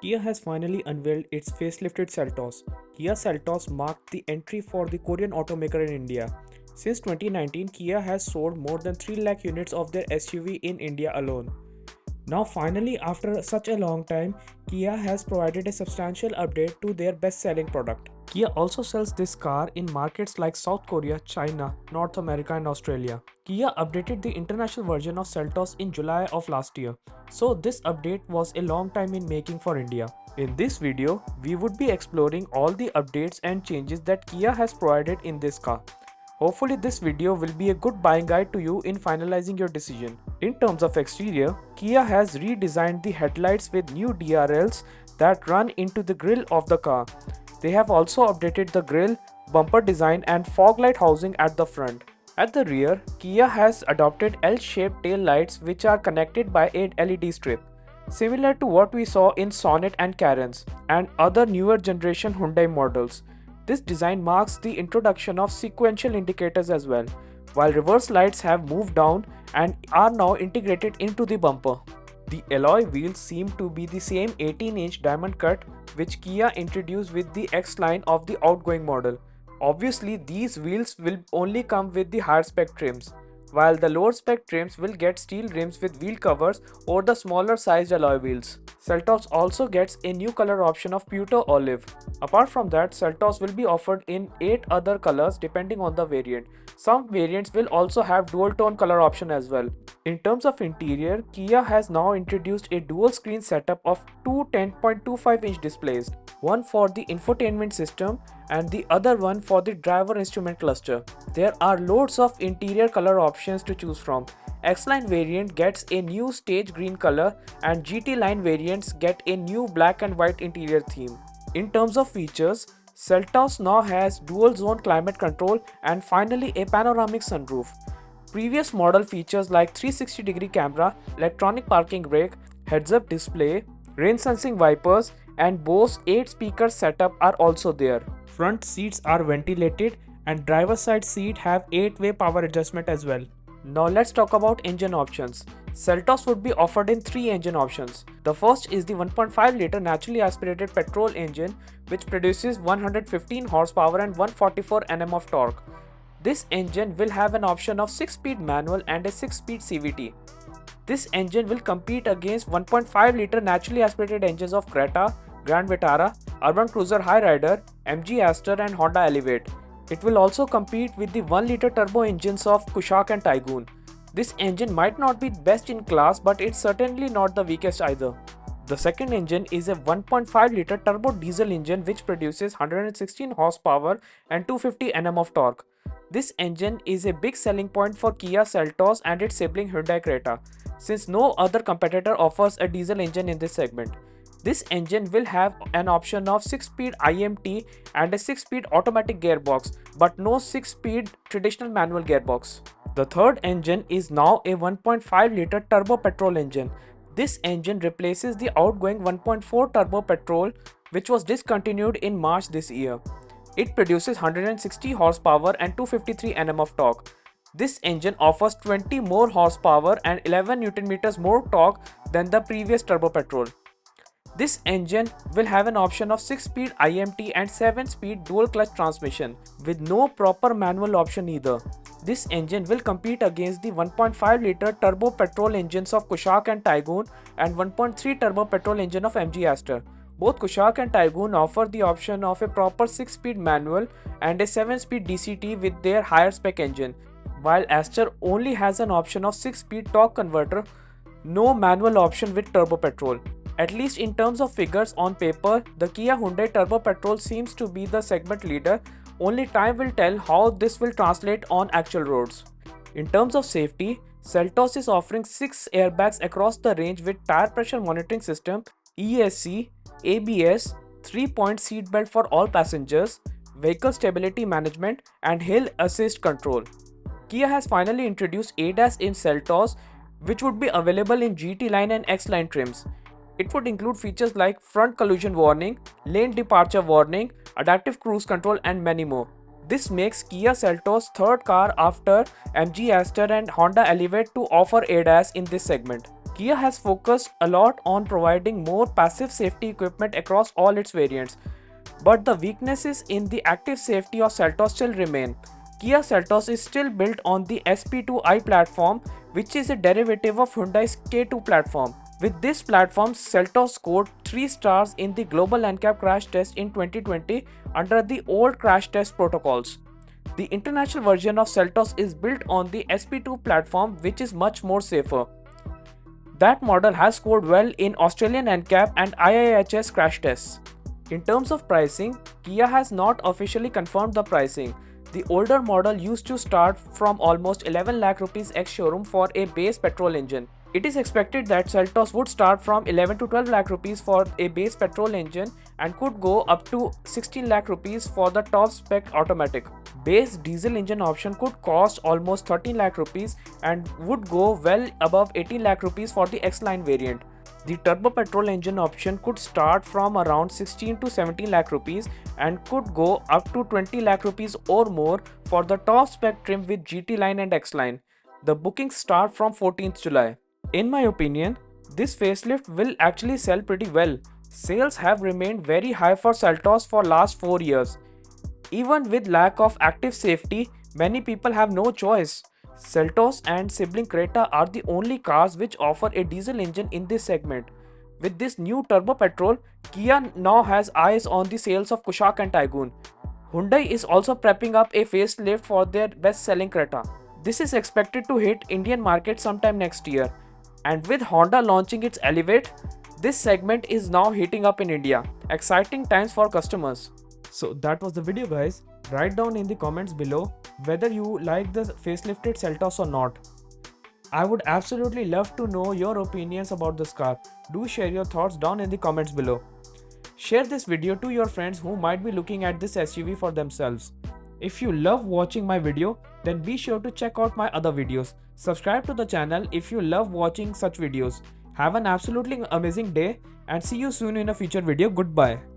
Kia has finally unveiled its facelifted Seltos. Kia Seltos marked the entry for the Korean automaker in India. Since 2019, Kia has sold more than 3 lakh units of their SUV in India alone. Now, finally, after such a long time, Kia has provided a substantial update to their best selling product. Kia also sells this car in markets like South Korea, China, North America, and Australia. Kia updated the international version of Seltos in July of last year, so this update was a long time in making for India. In this video, we would be exploring all the updates and changes that Kia has provided in this car. Hopefully this video will be a good buying guide to you in finalizing your decision. In terms of exterior, Kia has redesigned the headlights with new DRLs that run into the grille of the car. They have also updated the grille, bumper design and fog light housing at the front. At the rear, Kia has adopted L-shaped tail lights which are connected by a LED strip, similar to what we saw in Sonet and Carens and other newer generation Hyundai models. This design marks the introduction of sequential indicators as well, while reverse lights have moved down and are now integrated into the bumper. The alloy wheels seem to be the same 18-inch diamond cut which Kia introduced with the X line of the outgoing model. Obviously, these wheels will only come with the higher spec trims, while the lower spec trims will get steel rims with wheel covers or the smaller sized alloy wheels. Seltos also gets a new color option of pewter olive. Apart from that, Seltos will be offered in 8 other colors depending on the variant. Some variants will also have dual tone color option as well. In terms of interior, Kia has now introduced a dual screen setup of two 10.25-inch displays, one for the infotainment system and the other one for the driver instrument cluster. There are loads of interior color options to choose from. X-Line variant gets a new stage green color and GT line variants get a new black and white interior theme. In terms of features, Seltos now has dual zone climate control and finally a panoramic sunroof. Previous model features like 360-degree camera, electronic parking brake, heads-up display, rain sensing wipers and Bose 8-speaker setup are also there. Front seats are ventilated and driver's side seat have 8-way power adjustment as well. Now let's talk about engine options. Seltos would be offered in 3 engine options. The first is the 1.5-liter naturally aspirated petrol engine which produces 115 horsepower and 144 Nm of torque. This engine will have an option of 6-speed manual and a 6-speed CVT. This engine will compete against 1.5-liter naturally aspirated engines of Creta, Grand Vitara, Urban Cruiser Highrider, MG Aster and Honda Elevate. It will also compete with the 1-liter turbo engines of Kushaq and Taigun. This engine might not be best in class, but it's certainly not the weakest either. The second engine is a 1.5-liter turbo diesel engine which produces 116 horsepower and 250 Nm of torque. This engine is a big selling point for Kia Seltos and its sibling Hyundai Creta, since no other competitor offers a diesel engine in this segment. This engine will have an option of 6-speed IMT and a 6-speed automatic gearbox, but no 6-speed traditional manual gearbox. The third engine is now a 1.5-liter turbo petrol engine. This engine replaces the outgoing 1.4 turbo petrol which was discontinued in March this year. It produces 160 horsepower and 253 Nm of torque. This engine offers 20 more horsepower and 11 Nm more torque than the previous turbo petrol. This engine will have an option of 6-speed IMT and 7-speed dual clutch transmission with no proper manual option either. This engine will compete against the 1.5-liter turbo petrol engines of Kushaq and Taigun and 1.3 turbo petrol engine of MG Aster. Both Kushaq and Taigun offer the option of a proper 6-speed manual and a 7-speed DCT with their higher spec engine, while Aster only has an option of 6-speed torque converter, no manual option with turbo petrol. At least in terms of figures on paper, the Kia Hyundai Turbo Petrol seems to be the segment leader. Only time will tell how this will translate on actual roads. In terms of safety, Seltos is offering 6 airbags across the range with tire pressure monitoring system, ESC, ABS, 3-point seat belt for all passengers, vehicle stability management and hill assist control. Kia has finally introduced ADAS in Seltos, which would be available in GT line and X line trims. It would include features like front collision warning, lane departure warning, adaptive cruise control and many more. This makes Kia Seltos' third car after MG Aster and Honda Elevate to offer ADAS in this segment. Kia has focused a lot on providing more passive safety equipment across all its variants, but the weaknesses in the active safety of Seltos still remain. Kia Seltos is still built on the SP2i platform, which is a derivative of Hyundai's K2 platform. With this platform, Seltos scored 3 stars in the global NCAP crash test in 2020 under the old crash test protocols. The international version of Seltos is built on the SP2 platform, which is much more safer. That model has scored well in Australian NCAP and IIHS crash tests. In terms of pricing, Kia has not officially confirmed the pricing. The older model used to start from almost 11 lakh rupees ex-showroom for a base petrol engine. It is expected that Seltos would start from 11 to 12 lakh rupees for a base petrol engine and could go up to 16 lakh rupees for the top spec automatic. Base diesel engine option could cost almost 13 lakh rupees and would go well above 18 lakh rupees for the X-Line variant. The turbo petrol engine option could start from around 16 to 17 lakh rupees and could go up to 20 lakh rupees or more for the top spec trim with GT line and X line. The bookings start from 14th July. In my opinion, this facelift will actually sell pretty well. Sales have remained very high for Seltos for last 4 years. Even with lack of active safety, many people have no choice. Seltos and sibling Creta are the only cars which offer a diesel engine in this segment. With this new turbo petrol, Kia now has eyes on the sales of Kushaq and Taigun. Hyundai is also prepping up a facelift for their best-selling Creta. This is expected to hit Indian market sometime next year. And with Honda launching its Elevate, this segment is now heating up in India. Exciting times for customers. So that was the video, guys. Write down in the comments below whether you like the facelifted Seltos or not. I would absolutely love to know your opinions about this car. Do share your thoughts down in the comments below. Share this video to your friends who might be looking at this SUV for themselves. If you love watching my video, then be sure to check out my other videos. Subscribe to the channel if you love watching such videos. Have an absolutely amazing day and see you soon in a future video. Goodbye.